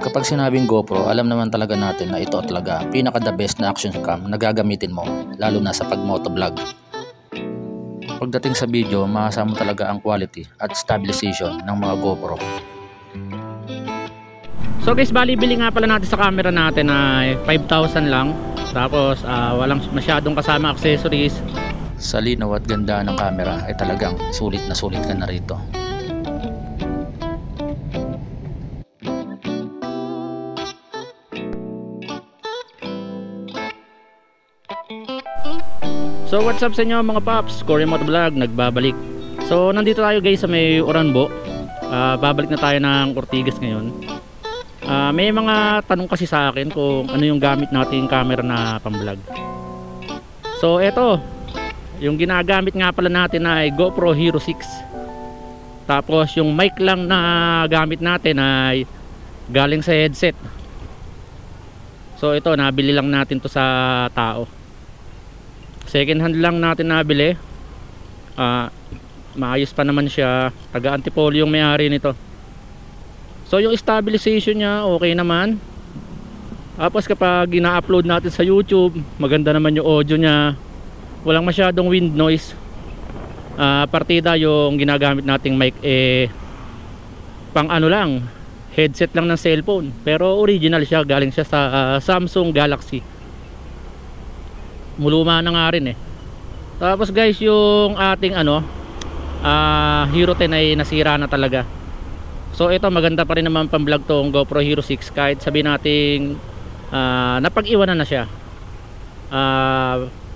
Kapag sinabing GoPro, alam naman talaga natin na ito talaga pinaka the best na action cam na gagamitin mo, lalo na sa pag-motovlog. Pagdating sa video, makasama talaga ang quality at stabilization ng mga GoPro. So guys, bali bili nga pala natin sa camera natin ay 5,000 lang. Tapos walang masyadong kasama accessories. Sa linaw at ganda ng camera ay talagang sulit na sulit ka na rito. So what's up sa inyo mga paps, Cory Motovlog nagbabalik. So nandito tayo guys sa may Oranbo. Babalik na tayo ng Ortigas ngayon. May mga tanong kasi sa akin kung ano yung gamit nating camera na pamvlog. So eto, yung ginagamit nga pala natin ay GoPro Hero 6. Tapos yung mic lang na gamit natin ay galing sa headset. So ito, nabili lang natin to sa tao. Second hand lang natin nabili. Maayos pa naman siya. Taga Antipolo yung may-ari nito. So yung stabilization niya okay naman. Tapos kapag ina-upload natin sa YouTube, maganda naman yung audio niya. Walang masyadong wind noise. Partida yung ginagamit nating mic pang ano lang, headset lang ng cellphone. Pero original siya, galing siya sa Samsung Galaxy. Muluma na nga rin eh. Tapos guys, yung ating Hero 10 ay nasira na talaga. So ito, maganda pa rin naman pang vlog tong GoPro Hero 6 kahit sabihin nating napag-iwanan na siya.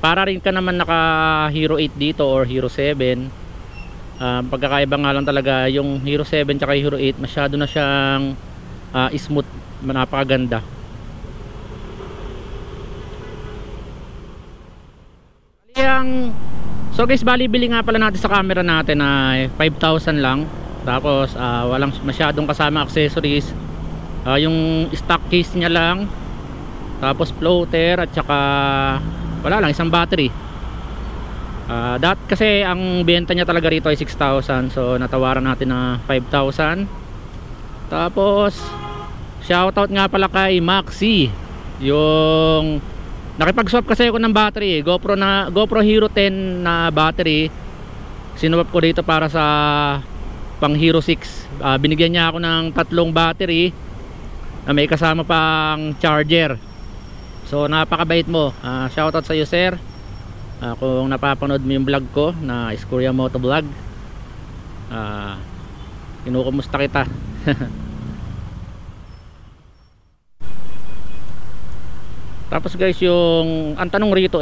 Para rin ka naman naka Hero 8 dito or Hero 7. Pagkakaiba nga lang talaga yung Hero 7 tsaka Hero 8, masyado na siyang smooth, napakaganda. So guys, bali bili nga pala natin sa camera natin ay 5,000 lang. Tapos walang masyadong kasama accessories. Yung stock case niya lang. Tapos floater at saka wala lang, isang battery. Kasi ang benta niya talaga rito ay 6,000. So natawaran natin na 5,000. Tapos shoutout nga pala kay Maxi, yung nakipag-swap kasi ako ng battery, GoPro Hero 10 na battery. Sinuwap ko dito para sa pang Hero 6. Binigyan niya ako ng 3 battery na may kasama pang charger. So napakabait mo. Shoutout sa iyo sir. Kung napapanood mo yung vlog ko na Cory Motovlog, kinukumusta kita. Tapos guys, ang tanong rito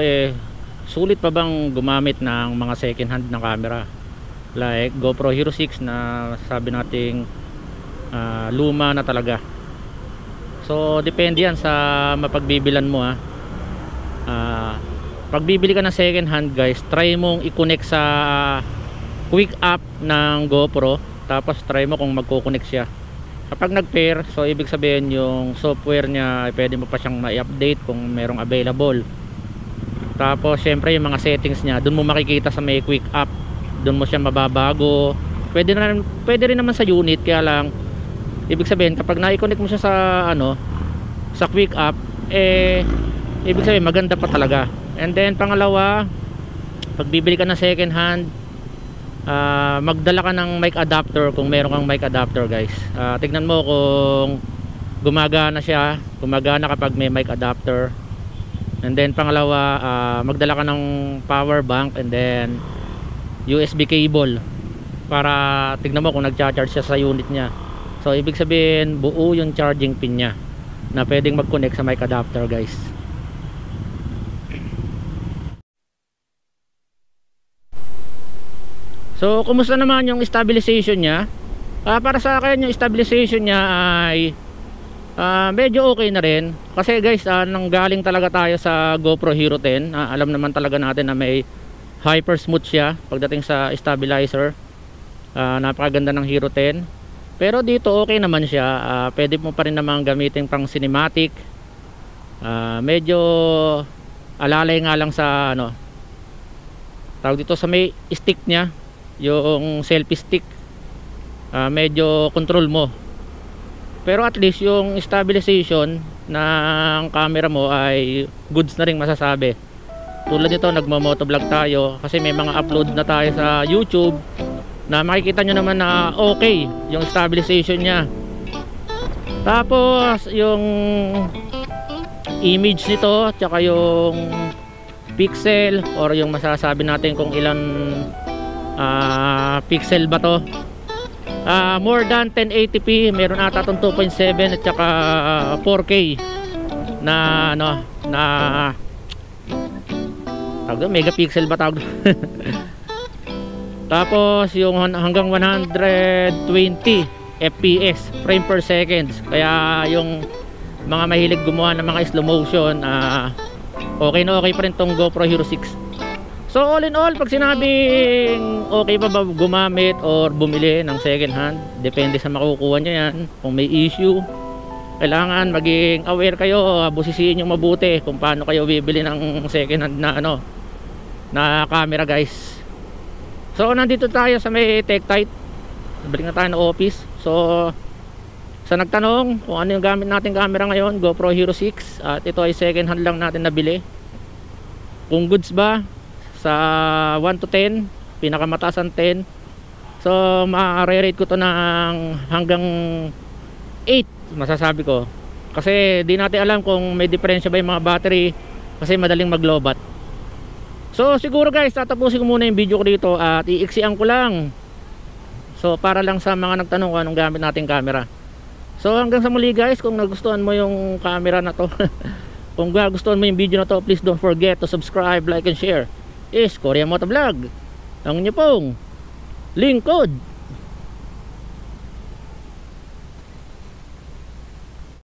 sulit pa bang gumamit ng mga second hand na camera like GoPro Hero 6 na sabi nating luma na talaga. So depende yan sa mapagbibilan mo pag bibili ka ng second hand guys, try mong i-connect sa quick app ng GoPro. Tapos try mo kung magko-connect siya. Kapag nag-pair, so ibig sabihin yung software niya pwede mo pa siyang ma-update kung merong available. Tapos syempre yung mga settings niya, doon mo makikita sa may quick app. Doon mo siya mababago. Pwede rin naman sa unit, kaya lang ibig sabihin kapag na-connect mo siya sa sa quick app, ibig sabihin maganda pa talaga. And then pangalawa, pag bibili ka ng second hand, magdala ka ng mic adapter kung meron kang mic adapter guys. Tignan mo kung gumagana siya, gumagana kapag may mic adapter. And then pangalawa, magdala ka ng power bank and then USB cable para tignan mo kung nagcha-charge siya sa unit niya. So ibig sabihin buo yung charging pin niya na pwedeng mag-connect sa mic adapter guys. So kumusta naman yung stabilization niya? Para sa akin yung stabilization niya ay medyo okay na rin. Kasi guys, nanggaling talaga tayo sa GoPro Hero 10. Alam naman talaga natin na may hyper smooth siya pagdating sa stabilizer. Napakaganda ng Hero 10. Pero dito okay naman siya. Pwede mo pa rin naman gamitin pang cinematic. Medyo alalay nga lang sa tawag dito sa may stick niya, yung selfie stick. Medyo control mo pero at least yung stabilization ng camera mo ay goods na rin masasabi. Tulad nito, nagmo-motovlog tayo kasi may mga upload na tayo sa YouTube na makikita nyo naman na okay yung stabilization nya. Tapos yung image nito tsaka yung pixel or yung masasabi natin kung ilan pixel ba to, more than 1080p, meron ata itong 2.7 at saka 4K na ano, na megapixel ba tawag. Tapos yung hanggang 120 fps, frame per seconds, kaya yung mga mahilig gumawa ng mga slow motion, okay na okay pa rin tong GoPro Hero 6. So all in all, pag sinabing okay pa ba gumamit or bumili ng second hand, depende sa makukuha nyo yan. Kung may issue, kailangan maging aware kayo, busisiin nyo mabuti kung paano kayo bibili ng second hand na ano, na camera guys. So nandito tayo sa may Tektite, balik na tayo na office. So sa nagtanong kung ano yung gamit natin camera ngayon, GoPro Hero 6, at ito ay second hand lang natin nabili. Kung goods ba, sa 1 to 10, pinakamataas ang 10. So ma-rate ko to ng hanggang 8 masasabi ko, kasi di natin alam kung may diferensya ba yung mga battery, kasi madaling maglobat. So siguro guys, tatapusin ko muna yung video ko dito at iiksian ko lang, so para lang sa mga nagtanong kung anong gamit nating camera. So hanggang sa muli guys, kung nagustuhan mo yung camera na to kung nagustuhan mo yung video na to, please don't forget to subscribe, like and share. Is Korea Motovlog, ang inyo pong lingkod.